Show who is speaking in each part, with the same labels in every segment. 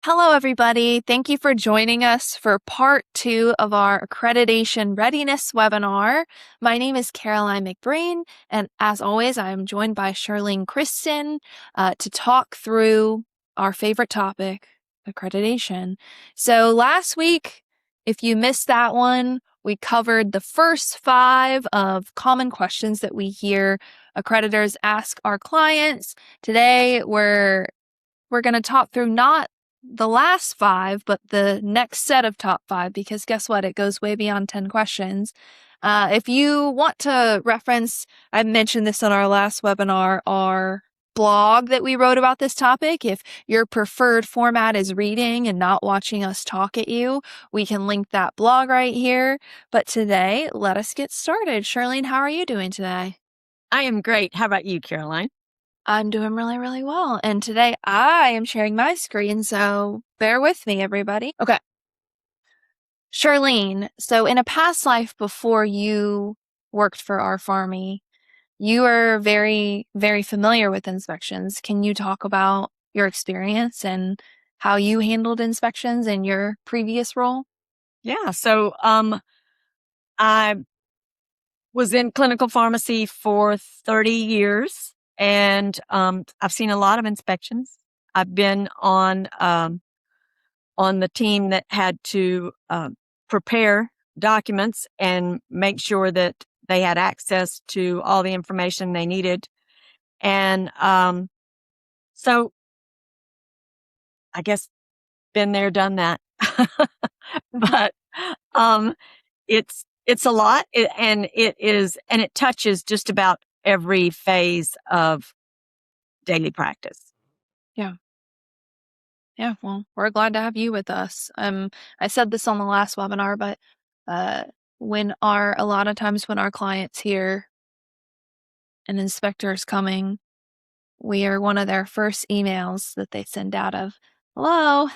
Speaker 1: Hello, everybody. Thank you for joining us for part 2 of our Accreditation Readiness webinar. My name is Caroline McBrain, and as always, I am joined by Charlene Kristen to talk through our favorite topic, accreditation. So last week, if you missed that one, we covered the first 5 of common questions that we hear accreditors ask our clients. Today, we're going to talk through not the last 5, but the next set of top 5, because guess what? It goes way beyond 10 questions. If you want to reference, I mentioned this on our last webinar, our blog that we wrote about this topic. If your preferred format is reading and not watching us talk at you, we can link that blog right here. But today, let us get started. Charlene, how are you doing today?
Speaker 2: I am great. How about you, Caroline?
Speaker 1: I'm doing really, really well. And today I am sharing my screen, so bear with me, everybody. Okay. Charlene, so in a past life before you worked for Rpharmy, you are very, very familiar with inspections. Can you talk about your experience and how you handled inspections in your previous role?
Speaker 2: Yeah. So I was in clinical pharmacy for 30 years, and I've seen a lot of inspections. I've been on the team that had to prepare documents and make sure that they had access to all the information they needed. And so I guess been there, done that. But it's a lot, and it touches just about every phase of daily practice.
Speaker 1: Yeah. Yeah, well, we're glad to have you with us. I said this on the last webinar, but a lot of times when our clients hear an inspector is coming, we are one of their first emails that they send out of, "Hello,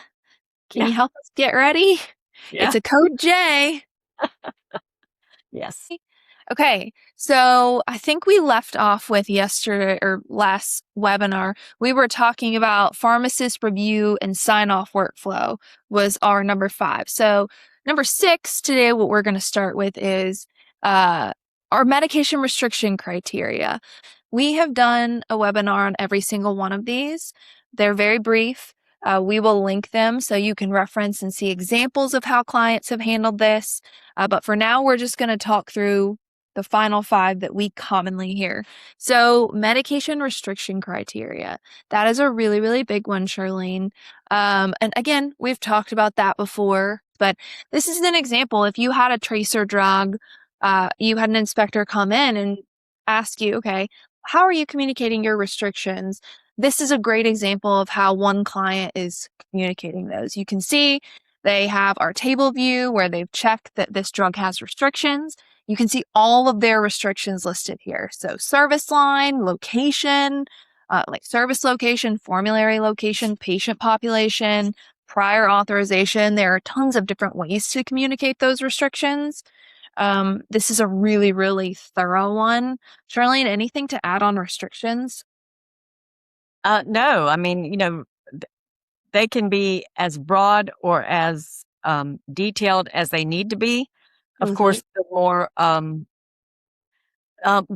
Speaker 1: can
Speaker 2: Yeah.
Speaker 1: you help us get ready?"
Speaker 2: Yeah.
Speaker 1: It's a code J.
Speaker 2: Yes.
Speaker 1: Okay, so I think we left off with yesterday or last webinar. We were talking about pharmacist review and sign-off workflow was our number 5. So number 6 today, what we're going to start with is our medication restriction criteria. We have done a webinar on every single one of these. They're very brief. We will link them so you can reference and see examples of how clients have handled this. But for now, we're just going to talk through the final 5 that we commonly hear. So medication restriction criteria. That is a really, really big one, Charlene. And again, we've talked about that before, but this is an example. If you had a tracer drug, you had an inspector come in and ask you, okay, how are you communicating your restrictions? This is a great example of how one client is communicating those. You can see they have our table view where they've checked that this drug has restrictions. You can see all of their restrictions listed here. So service line, location, like service location, formulary location, patient population, prior authorization. There are tons of different ways to communicate those restrictions. This is a really, really thorough one. Charlene, anything to add on restrictions?
Speaker 2: No, I mean, they can be as broad or as detailed as they need to be. Of course, the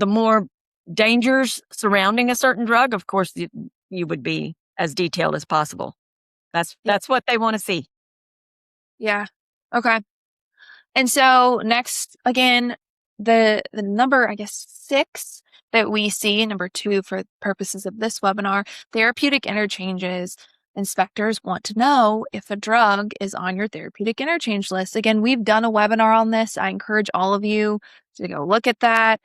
Speaker 2: more dangers surrounding a certain drug, of course, you would be as detailed as possible. That's what they want to see.
Speaker 1: Yeah. Okay. And so next, again, the number, I guess, 6 that we see, number 2 for purposes of this webinar, therapeutic interchanges. Inspectors want to know if a drug is on your therapeutic interchange list. Again, we've done a webinar on this. I encourage all of you to go look at that.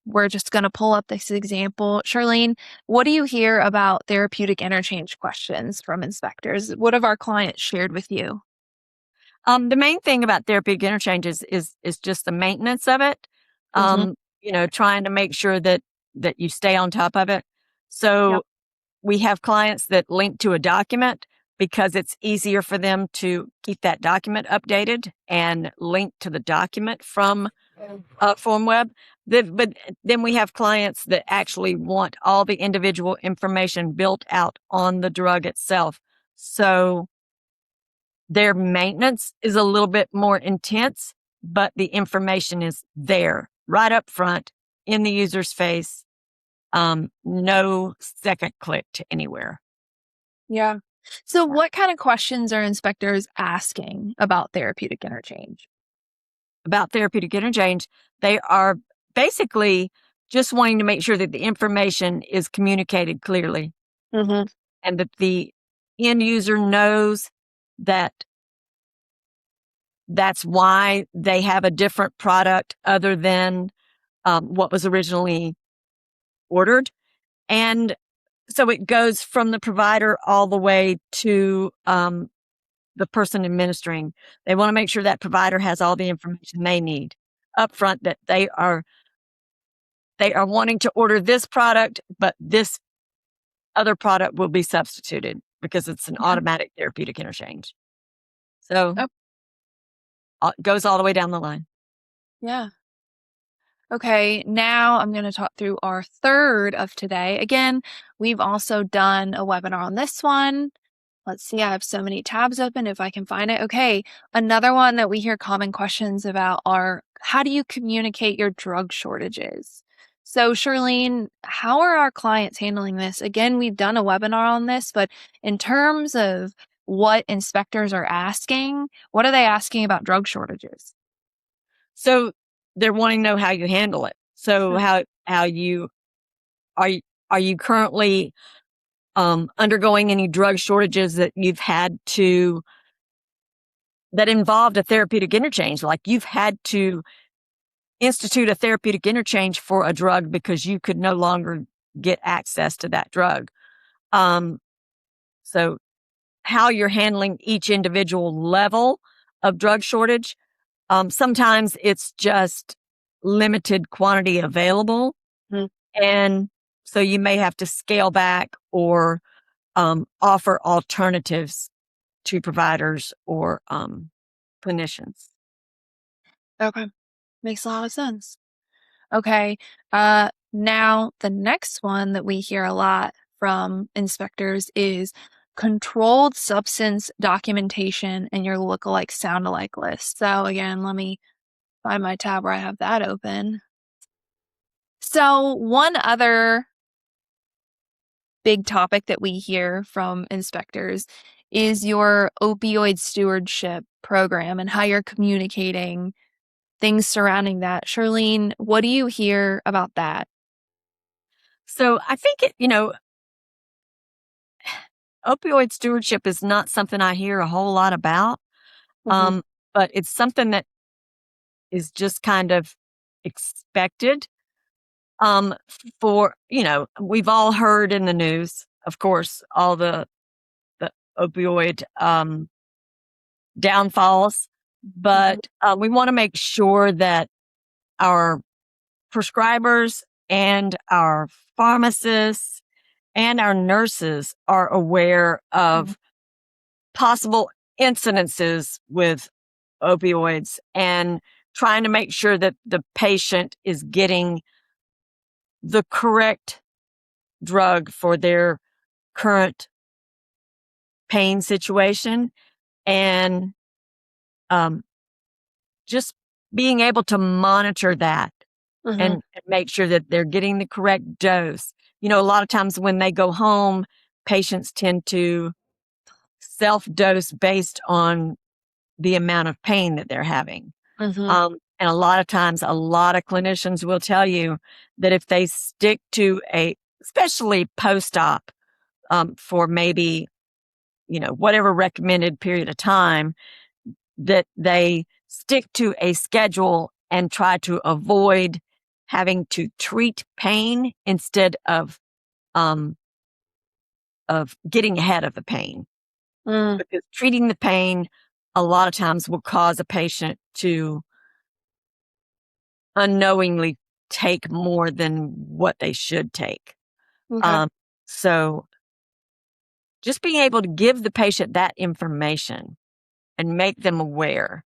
Speaker 1: We're just going to pull up this example. Charlene, what do you hear about therapeutic interchange questions from inspectors? What have our clients shared with you?
Speaker 2: The main thing about therapeutic interchanges is just the maintenance of it. Trying to make sure that you stay on top of it. So we have clients that link to a document because it's easier for them to keep that document updated and link to the document from Formweb. But then we have clients that actually want all the individual information built out on the drug itself. So their maintenance is a little bit more intense, but the information is there right up front in the user's face. No second click to anywhere.
Speaker 1: Yeah. So what kind of questions are inspectors asking about therapeutic interchange?
Speaker 2: About therapeutic interchange, they are basically just wanting to make sure that the information is communicated clearly
Speaker 1: Mm-hmm.
Speaker 2: and that the end user knows that that's why they have a different product other than what was originally ordered. And so it goes from the provider all the way to the person administering. They want to make sure that provider has all the information they need up front, that they are wanting to order this product, but this other product will be substituted because it's an
Speaker 1: Okay.
Speaker 2: automatic therapeutic interchange. So
Speaker 1: Oh,
Speaker 2: it goes all the way down the line.
Speaker 1: yeah. Okay, now I'm going to talk through our third of today. Again, we've also done a webinar on this one. Let's see, I have so many tabs open if I can find it. Okay, another one that we hear common questions about are how do you communicate your drug shortages? So, Charlene, how are our clients handling this? Again, we've done a webinar on this, but in terms of what inspectors are asking, what are they asking about drug shortages?
Speaker 2: So they're wanting to know how you handle it. So
Speaker 1: Mm.
Speaker 2: how you are you, are you currently undergoing any drug shortages that you've had to that involved a therapeutic interchange? Like you've had to institute a therapeutic interchange for a drug because you could no longer get access to that drug. Um, so how you're handling each individual level of drug shortage. Sometimes it's just limited quantity available.
Speaker 1: Mm.
Speaker 2: And so you may have to scale back or offer alternatives to providers or clinicians.
Speaker 1: Okay, makes a lot of sense. Okay. Now the next one that we hear a lot from inspectors is controlled substance documentation and your lookalike soundalike list. So again, let me find my tab where I have that open. So one other big topic that we hear from inspectors is your opioid stewardship program and how you're communicating things surrounding that. Charlene, what do you hear about that?
Speaker 2: So I think opioid stewardship is not something I hear a whole lot about,
Speaker 1: Mhm.
Speaker 2: but it's something that is just kind of expected. For we've all heard in the news, of course, all the opioid downfalls,
Speaker 1: Mhm.
Speaker 2: but we want to make sure that our prescribers and our pharmacists and our nurses are aware
Speaker 1: Mhm.
Speaker 2: of possible incidences with opioids and trying to make sure that the patient is getting the correct drug for their current pain situation and um, just being able to monitor that
Speaker 1: Mhm.
Speaker 2: and make sure that they're getting the correct dose. A lot of times when they go home, patients tend to self dose based on the amount of pain that they're having.
Speaker 1: Mhm.
Speaker 2: And a lot of times, a lot of clinicians will tell you that if they stick to especially post op, for maybe, whatever recommended period of time, that they stick to a schedule and try to avoid having to treat pain instead um, of getting ahead of the pain.
Speaker 1: Mm.
Speaker 2: Because treating the pain a lot of times will cause a patient to unknowingly take more than what they should take.
Speaker 1: Okay.
Speaker 2: Um, so just being able to give the patient that information and make them aware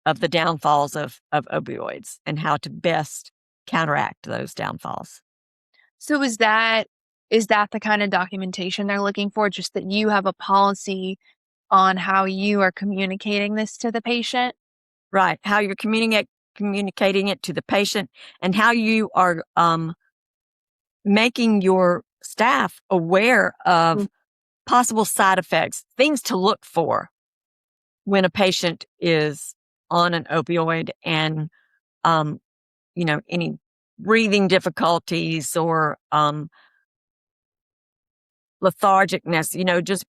Speaker 2: of the downfalls of opioids and how to best counteract those downfalls.
Speaker 1: So is that Is that the kind of documentation they're looking for? Just that you have a policy on how you are communicating this to the patient?
Speaker 2: Right. How you're communicating it to the patient and how you are making your staff aware
Speaker 1: Mm.
Speaker 2: of possible side effects, things to look for when a patient is on an opioid and, um, any breathing difficulties or lethargicness, just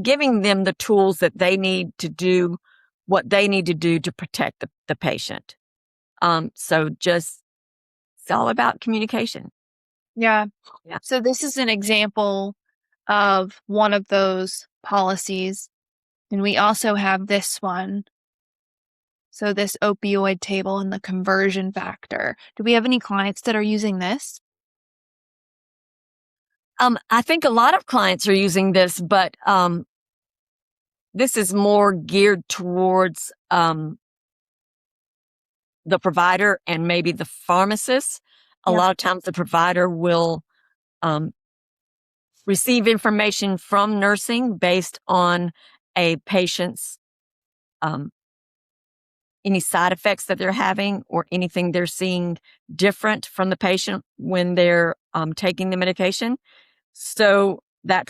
Speaker 2: giving them the tools that they need to do what they need to do to protect the patient. So just, it's all about communication.
Speaker 1: Yeah.
Speaker 2: Yeah.
Speaker 1: So this is an example of one of those policies. And we also have this one. So this opioid table and the conversion factor. Do we have any clients that are using this?
Speaker 2: I think a lot of clients are using this, but this is more geared towards the provider and maybe the pharmacist. A
Speaker 1: Yeah.
Speaker 2: lot of times the provider will um, receive information from nursing based on a patient's um, any side effects that they're having or anything they're seeing different from the patient when they're taking the medication. So the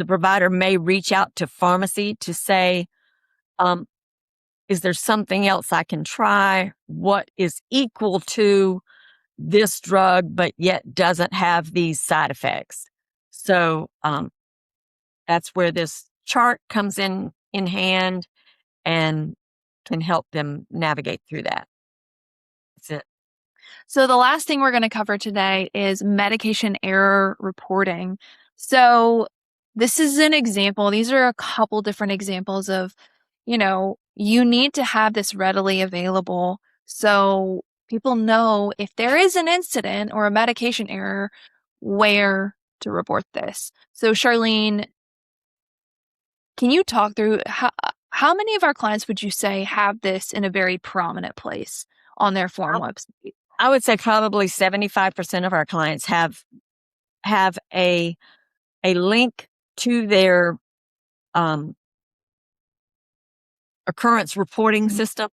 Speaker 2: provider may reach out to pharmacy to say, um, is there something else I can try? What is equal to this drug, but yet doesn't have these side effects? So that's where this chart comes in hand and can help them navigate through that. That's it.
Speaker 1: So the last thing we're going to cover today is medication error reporting. So this is an example. These are a couple different examples of, you need to have this readily available so people know if there is an incident or a medication error, where to report this. So Charlene, can you talk through how many of our clients would you say have this in a very prominent place on their form website?
Speaker 2: I would say probably 75% of our clients have a link to their occurrence reporting system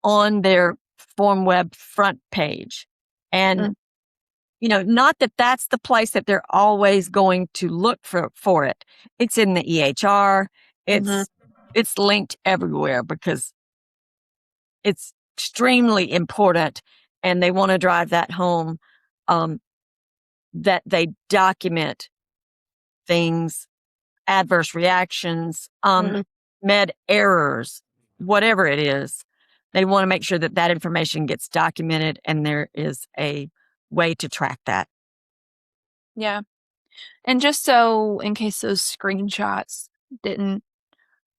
Speaker 2: on their Formweb front page. And, not that that's the place that they're always going to look for it. It's in the EHR.
Speaker 1: Mhm.
Speaker 2: It's linked everywhere because it's extremely important. And they want to drive that home, that they document things, adverse reactions,
Speaker 1: Mhm.
Speaker 2: med errors, whatever it is. They want to make sure that that information gets documented and there is a way to track that.
Speaker 1: Yeah. And just so in case those screenshots didn't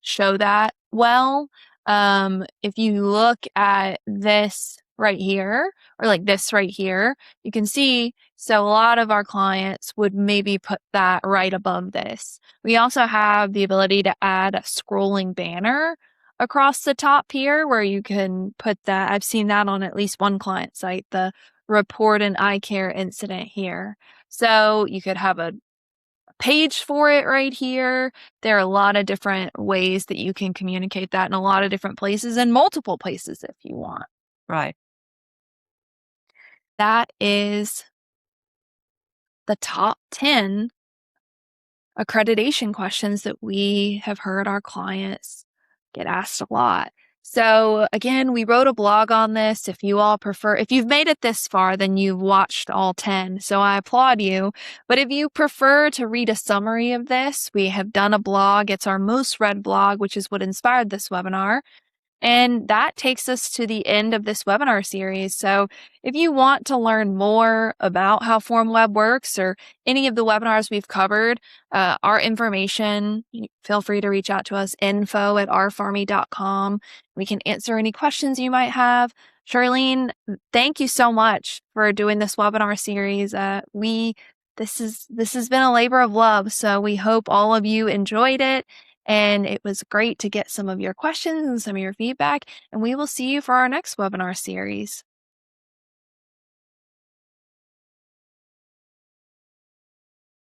Speaker 1: show that well, if you look at this right here, or like this right here, you can see, so a lot of our clients would maybe put that right above this. We also have the ability to add a scrolling banner across the top here where you can put that. I've seen that on at least one client site, the report an eye care incident here. So you could have a page for it right here. There are a lot of different ways that you can communicate that in a lot of different places and multiple places if you want.
Speaker 2: Right.
Speaker 1: That is the top 10 accreditation questions that we have heard our clients get asked a lot. So again, we wrote a blog on this. If you all prefer, if you've made it this far, then you've watched all 10. So I applaud you. But if you prefer to read a summary of this, we have done a blog. It's our most read blog, which is what inspired this webinar. And that takes us to the end of this webinar series. So if you want to learn more about how Formweb works or any of the webinars we've covered, our information, feel free to reach out to us, info@rpharmy.com. We can answer any questions you might have. Charlene, thank you so much for doing this webinar series. This has been a labor of love, so we hope all of you enjoyed it. And it was great to get some of your questions and some of your feedback. And we will see you for our next webinar series.